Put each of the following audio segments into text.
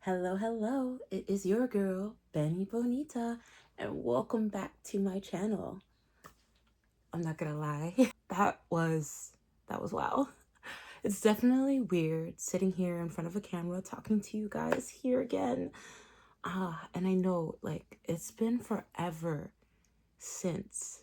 Hello, it is your girl, Benny Bonita, and welcome back to my channel. I'm not gonna lie, that was wow. It's definitely weird sitting here in front of a camera talking to you guys here again. And I know, like, it's been forever since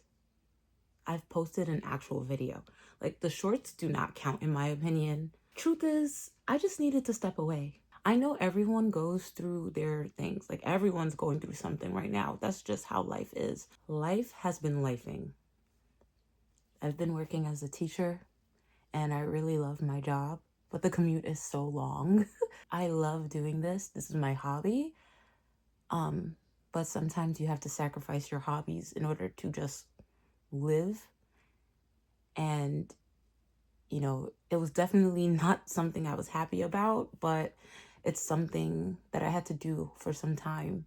I've posted an actual video. Like, the shorts do not count in my opinion. Truth is, I just needed to step away. I know everyone goes through their things. Like, everyone's going through something right now. That's just how life is. Life has been lifing. I've been working as a teacher and I really love my job, but the commute is so long. I love doing this. This is my hobby. But sometimes you have to sacrifice your hobbies in order to just live. And you know, it was definitely not something I was happy about, but it's something that I had to do for some time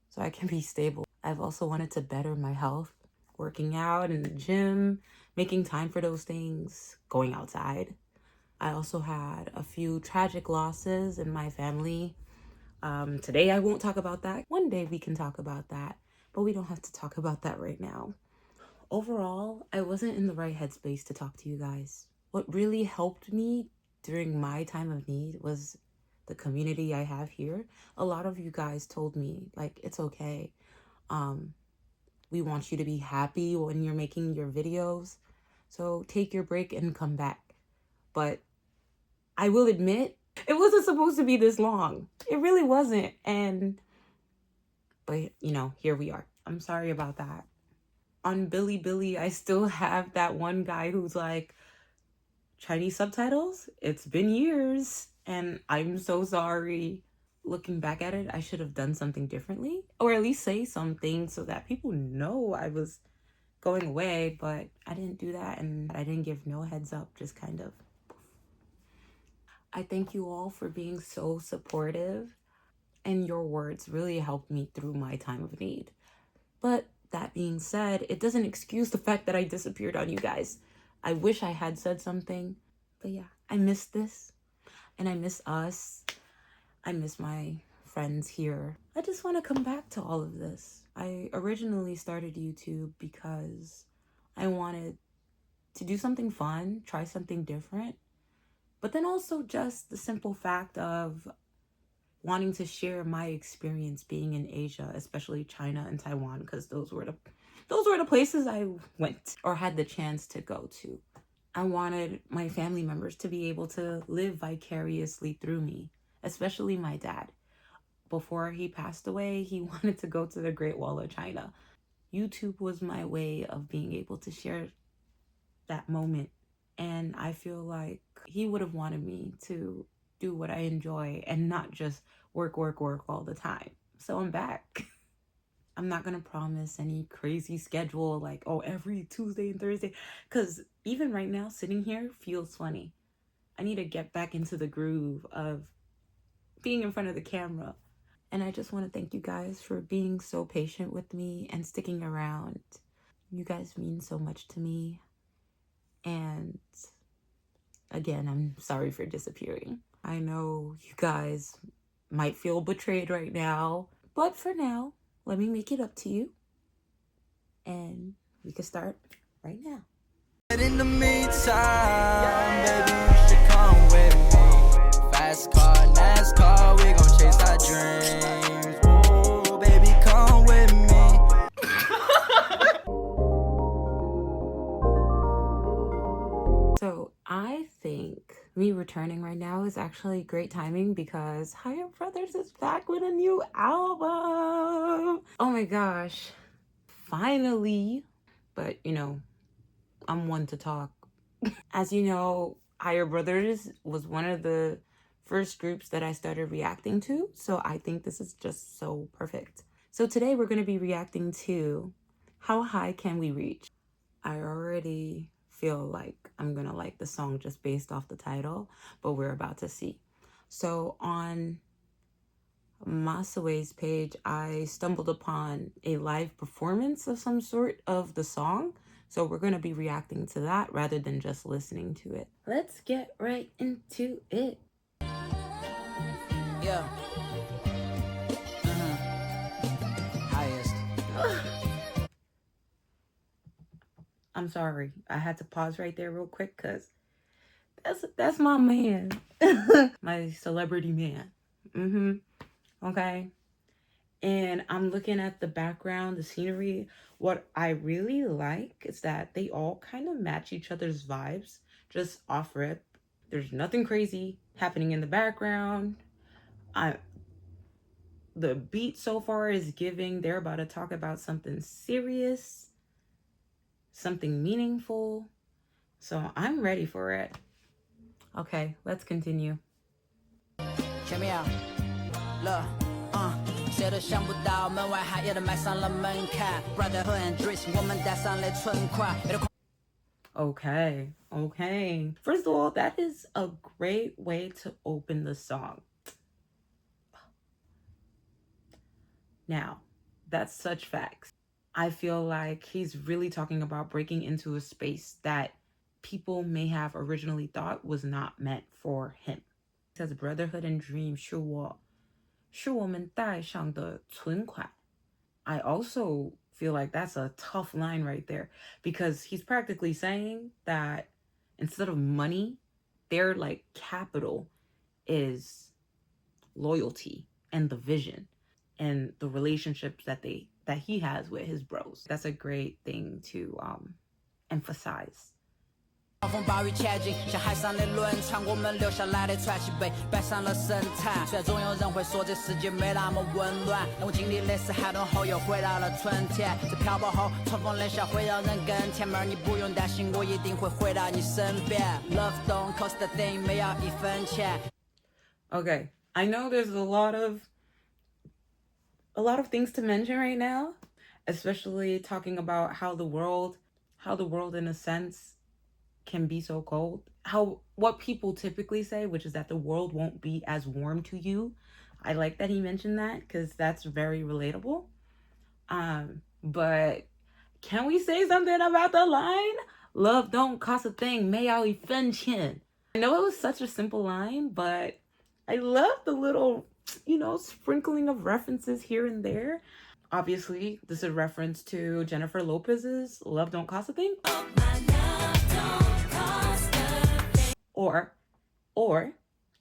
so I can be stable. I've also wanted to better my health, working out in the gym, making time for those things, going outside. I also had a few tragic losses in my family. Today I won't talk about that. One day we can talk about that, but we don't have to talk about that right now. Overall, I wasn't in the right headspace to talk to you guys. What really helped me during my time of need was the community I have here. A lot of you guys told me, like, it's okay. We want you to be happy when you're making your videos. So take your break and come back. But I will admit, it wasn't supposed to be this long. It really wasn't. But you know, here we are. I'm sorry about that. On Billy, I still have that one guy who's like, Chinese subtitles? It's been years and I'm so sorry. Looking back at it, I should have done something differently, or at least say something so that people know I was going away, but I didn't do that and I didn't give no heads up, just kind of. I thank you all for being so supportive, and your words really helped me through my time of need. But that being said, it doesn't excuse the fact that I disappeared on you guys. I wish I had said something, but yeah, I miss this and I miss us. I miss my friends here. I just want to come back to all of this. I originally started YouTube because I wanted to do something fun, try something different, but then also just the simple fact of wanting to share my experience being in Asia, especially China and Taiwan, because those were the places I went or had the chance to go to. I wanted my family members to be able to live vicariously through me, especially my dad. Before he passed away, he wanted to go to the Great Wall of China. YouTube was my way of being able to share that moment. And I feel like he would have wanted me to do what I enjoy and not just work all the time. So I'm back. I'm not gonna promise any crazy schedule like, oh, every Tuesday and Thursday, because even right now sitting here feels funny. I need to get back into the groove of being in front of the camera. And I just want to thank you guys for being so patient with me and sticking around. You guys mean so much to me. And again, I'm sorry for disappearing. I know you guys might feel betrayed right now, but for now, let me make it up to you. And we can start right now. In the meantime, baby, you should come with me. Fast car, NASCAR, we gon' chase our dreams. Oh, baby, come with me. So I think me returning right now is actually great timing because Higher Brothers is back with a new album. Oh my gosh, finally. But you know, I'm one to talk. As you know, Higher Brothers was one of the first groups that I started reacting to, so I think this is just so perfect. So today we're going to be reacting to How High Can We Reach? I already feel like I'm gonna like the song just based off the title, but we're about to see. So on Masaway's page, I stumbled upon a live performance of some sort of the song. So we're gonna be reacting to that rather than just listening to it. Let's get right into it. Yeah. I'm sorry. I had to pause right there real quick because that's my man. My celebrity man. Okay. And I'm looking at the background, the scenery. What I really like is that they all kind of match each other's vibes just off rip. There's nothing crazy happening in the background. The beat so far is giving they're about to talk about something serious, something meaningful. So I'm ready for it. Okay, let's continue. Check me out. Look, 谁都想不到门外汉也都迈上了门槛 Brotherhood and Dries 我们带上了存款 Okay. First of all, that is a great way to open the song. Now, that's such facts. I feel like he's really talking about breaking into a space that people may have originally thought was not meant for him. It says brotherhood and dream 是我们带上的存款. I also feel like that's a tough line right there because he's practically saying that instead of money, their like capital is loyalty and the vision and the relationships that he has with his bros. That's a great thing to emphasize. 暴风暴雨前进，像海上的轮船，我们留下来的传奇被摆上了神坛。虽然总有人会说这世界没那么温暖，但我经历的是寒冬后又回到了春天。在漂泊后，冲锋冷笑会让人更甜，妹儿你不用担心，我一定会回到你身边。Love don't cost a thing，没要一分钱。Okay, I know there's a lot of things to mention right now, especially talking about how the world in a sense can be so cold. What people typically say, which is that the world won't be as warm to you. I like that he mentioned that because that's very relatable. But can we say something about the line? Love don't cost a thing, 没要一分钱. I know it was such a simple line, but I love the little, sprinkling of references here and there. Obviously, this is a reference to Jennifer Lopez's Love Don't Cost a Thing. Or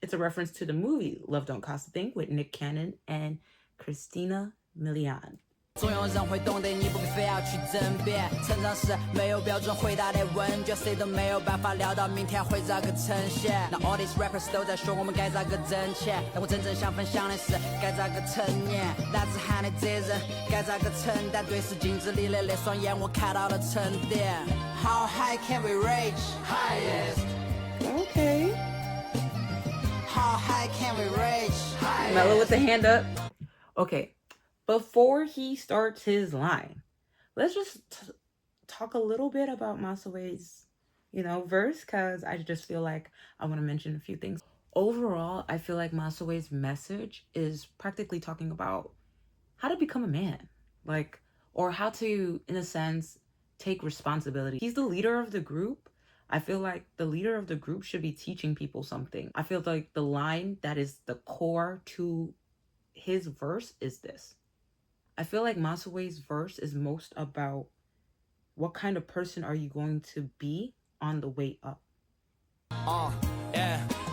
it's a reference to the movie Love Don't Cost a Thing with Nick Cannon and Christina Milian. 总有人会懂得你不必非要去争辩，成长是没有标准回答的问卷，谁都没有办法料到明天会咋个呈现。那 all these rappers 都在说我们该咋个挣钱，但我真正想分享的是该咋个成年。大自然的责任该咋个承担，对视镜子里的那双眼我看到了沉淀。How high can we reach? Highest. Okay. How high can we reach? Highest. Mellow with the hand up. Okay. Before he starts his line, let's just talk a little bit about Masawe's, verse, because I just feel like I want to mention a few things. Overall, I feel like Masawe's message is practically talking about how to become a man, or how to, in a sense, take responsibility. He's the leader of the group. I feel like the leader of the group should be teaching people something. I feel like the line that is the core to his verse is this. I feel like Masawe's verse is most about what kind of person are you going to be on the way up.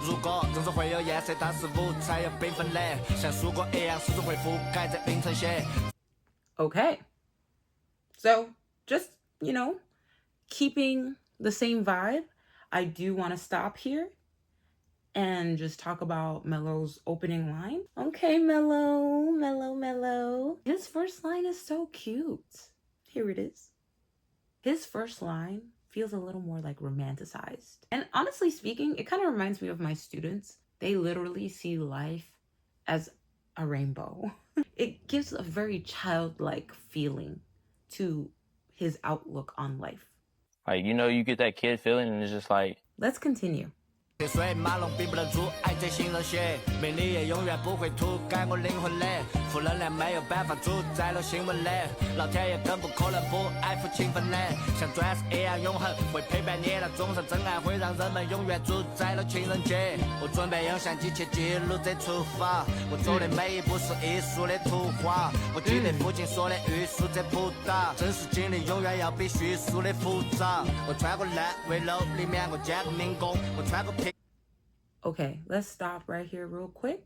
如果人生会有颜色，但是五彩有缤纷的，像曙光一样，始终会覆盖在云层线。 Okay. So just, keeping the same vibe, I do want to stop here and just talk about Mello's opening line. Okay, Mello. His first line is so cute. Here it is. His first line feels a little more like romanticized. And honestly speaking, it kind of reminds me of my students. They literally see life as a rainbow. It gives a very childlike feeling to his outlook on life. Like, you get that kid feeling and it's just like... Let's continue. 铁水马龙并不能阻碍这行人血，美丽也永远不会涂改我灵魂的。负能量没有办法主宰了新闻类，老天爷更不可能不爱抚勤奋的，像钻石一样永恒，会陪伴你到终生，真爱会让人们永远主宰了情人节。我准备用相机去记录这出发，我走的每一步是艺术的图画，我记得父亲说的欲速则不达，真实经历永远要比叙述的复杂。我穿过烂尾楼里面我见过民工，我穿过平。 Okay, let's stop right here real quick.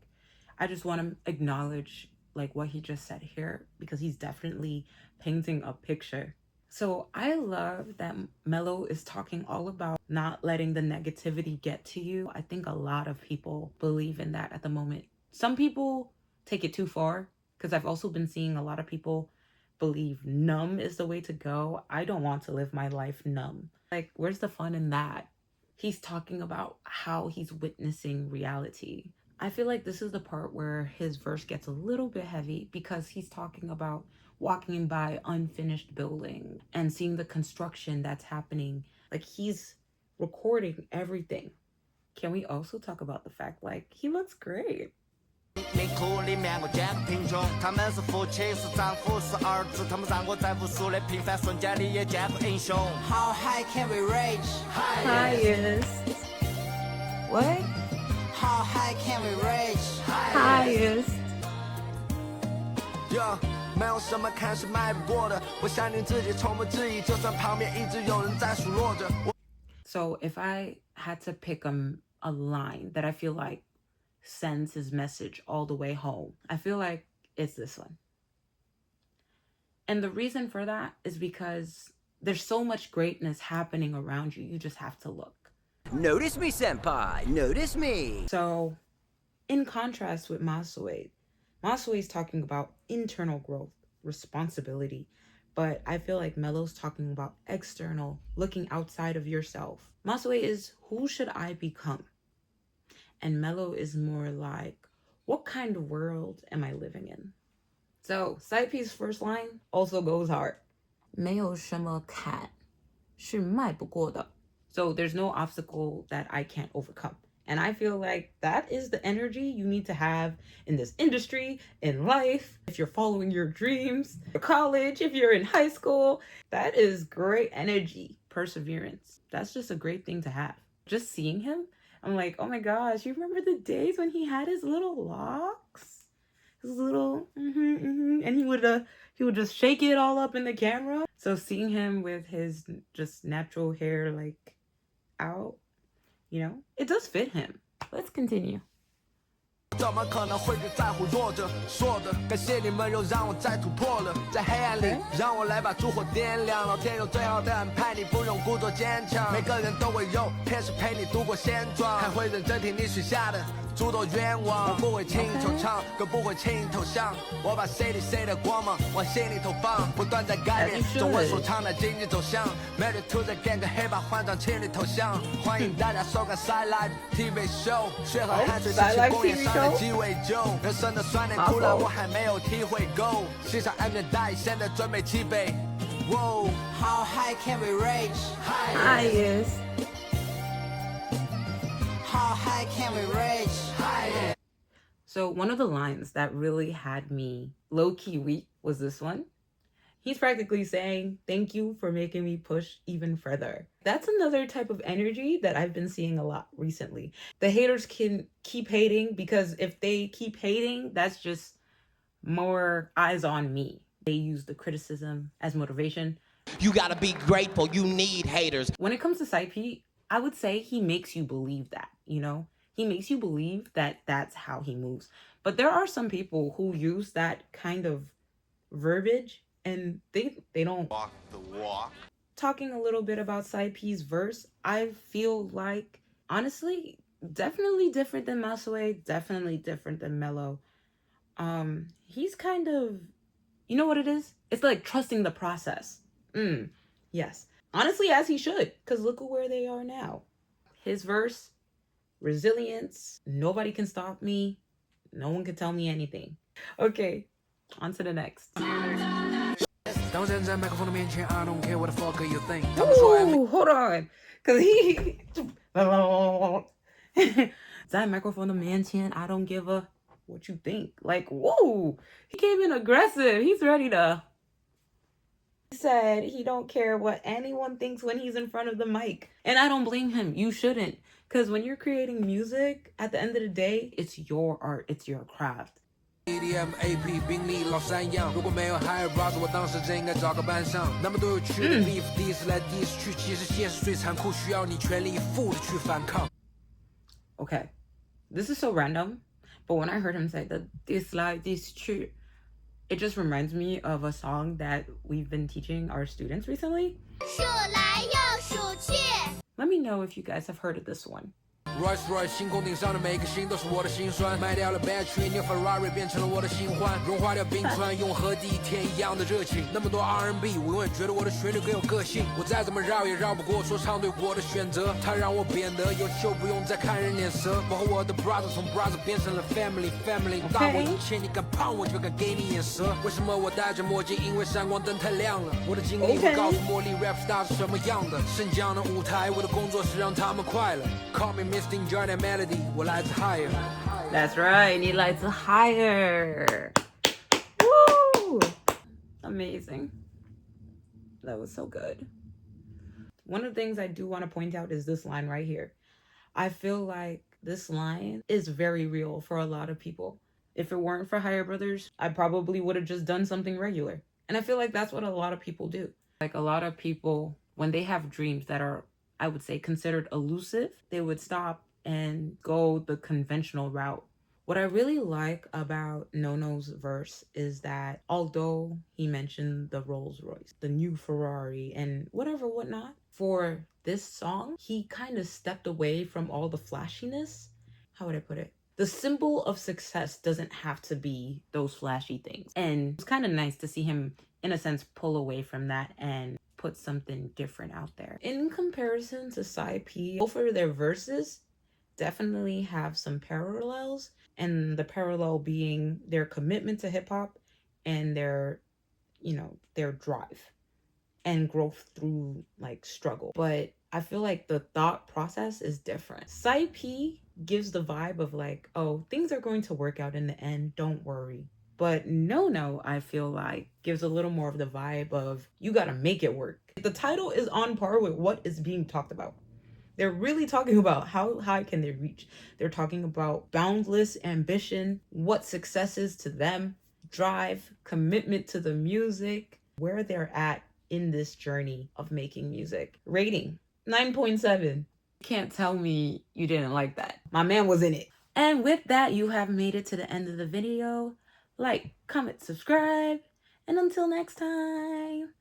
I just want to acknowledge like what he just said here because he's definitely painting a picture. So I love that Mello is talking all about not letting the negativity get to you. I think a lot of people believe in that at the moment. Some people take it too far because I've also been seeing a lot of people believe numb is the way to go. I don't want to live my life numb. Like, where's the fun in that? He's talking about how he's witnessing reality. I feel like this is the part where his verse gets a little bit heavy because he's talking about walking by unfinished building and seeing the construction that's happening. Like, he's recording everything. Can we also talk about the fact, like, he looks great? 命苦里面我见过贫穷，他们是父亲是丈夫是儿子，他们让我在无数的平凡瞬间里也见过英雄。How high can we reach? Highest. What? How high can we reach? Highest. Yeah, 没有什么看是迈不过的，我相信自己从不质疑，就算旁边一直有人在数落着。So if I had to pick a line that I feel like sends his message all the way home, I feel like it's this one. And the reason for that is because there's so much greatness happening around you. You just have to look. Notice me, senpai. Notice me. So in contrast with Masue is talking about internal growth, responsibility. But I feel like Mello's talking about external, looking outside of yourself. Masue is, who should I become? And Mello is more like, what kind of world am I living in? So Side P's first line also goes hard. 没有什么坎是迈不过的. So there's no obstacle that I can't overcome. And I feel like that is the energy you need to have in this industry, in life. If you're following your dreams, your college, if you're in high school, that is great energy, perseverance. That's just a great thing to have. Just seeing him, I'm like, oh my gosh, you remember the days when he had his little locks? His little, and he would just shake it all up in the camera. So seeing him with his just natural hair like out, you know, it does fit him. Let's continue. 怎么可能会去在乎弱者说的？感谢你们又让我再突破了，在黑暗里让我来把烛火点亮。老天有最好的安排，你不用故作坚强。每个人都会有天使陪你度过现状，还会认真听你许下的诸多愿望。我不会轻易惆怅，更不会轻易投降。我把谁里谁的光芒往心里投放，不断在改变中文说唱的经济走向。Married to the gang， 黑把换装情侣头像。欢迎大家收看 Side Live TV Show， 血和汗水一起公演上的鸡尾酒。人生的酸甜苦辣我还没有体会够，系上安全带，现在准备起飞。Whoa, how high can we reach? Highest. How high can we reach? So one of the lines that really had me low-key weak was this one. He's practically saying, thank you for making me push even further. That's another type of energy that I've been seeing a lot recently. The haters can keep hating because if they keep hating, that's just more eyes on me. They use the criticism as motivation. You gotta be grateful. You need haters. When it comes to Side P, I would say he makes you believe that, you know? He makes you believe that that's how he moves. But there are some people who use that kind of verbiage and they don't walk the walk. Talking a little bit about Side P's verse, I feel like, honestly, definitely different than Masue, definitely different than Mello. He's kind of, you know what it is? It's like trusting the process. Yes. Honestly, as he should, because look at where they are now. His verse, resilience, nobody can stop me. No one can tell me anything. Okay, on to the next. Ooh, hold on. Because he... 在 microphone 的面前 I don't give a what you think. Like, whoa, he came in aggressive. He's ready to. He said he don't care what anyone thinks when he's in front of the mic. And I don't blame him. You shouldn't. Because when you're creating music, at the end of the day, it's your art. It's your craft. EDM AP 宾利老三样，如果没有 higher bars， 我当时真应该找个班上。那么多有趣的 beef， 第一次来第一次去，其实现实最残酷，需要你全力以赴的去反抗。 Okay, this is so random, but when I heard him say that this true, it just reminds me of a song that we've been teaching our students recently. Let me know if you guys have heard of this one. Royce 星空顶上的每个星都是我的心酸，卖掉了 Battery， 牛 Ferrari 变成了我的新欢，融化掉冰川，用和第一天一样的热情。那么多 R&B， 我永远觉得我的旋律更有个性。我再怎么绕也绕不过说唱对我的选择，它让我变得优秀，不用再看人脸色。我和我的 brother 从 brother 变成了 family， 大我一切，你敢碰我就敢给你眼色。为什么我戴着墨镜？因为闪光灯太亮了。我的经历会告诉茉莉 rap star 是什么样的。升降的舞台，我的工作是让他们快乐。Call me Mr. Enjoy that melody， 我来自 higher。 That's right, 你来自 higher. Woo! Amazing. That was so good. One of the things I do want to point out is this line right here. I feel like this line is very real for a lot of people. If it weren't for Higher Brothers, I probably would have just done something regular. And I feel like that's what a lot of people do. Like a lot of people, when they have dreams that are, I would say, considered elusive, they would stop and go the conventional route. What I really like about Nono's verse is that although he mentioned the Rolls Royce, the new Ferrari, and whatnot, for this song, he kind of stepped away from all the flashiness. How would I put it? The symbol of success doesn't have to be those flashy things. And it's kind of nice to see him, in a sense, pull away from that and put something different out there. In comparison to Psy P, both of their verses definitely have some parallels, and the parallel being their commitment to hip-hop and their drive and growth through like struggle. But I feel like the thought process is different. Psy P gives the vibe of like, oh, things are going to work out in the end, don't worry. But No, I feel like gives a little more of the vibe of you gotta make it work. The title is on par with what is being talked about. They're really talking about how high can they reach. They're talking about boundless ambition, what success is to them, drive, commitment to the music, where they're at in this journey of making music. Rating, 9.7. Can't tell me you didn't like that. My man was in it. And with that, you have made it to the end of the video. Like, comment, subscribe, and until next time.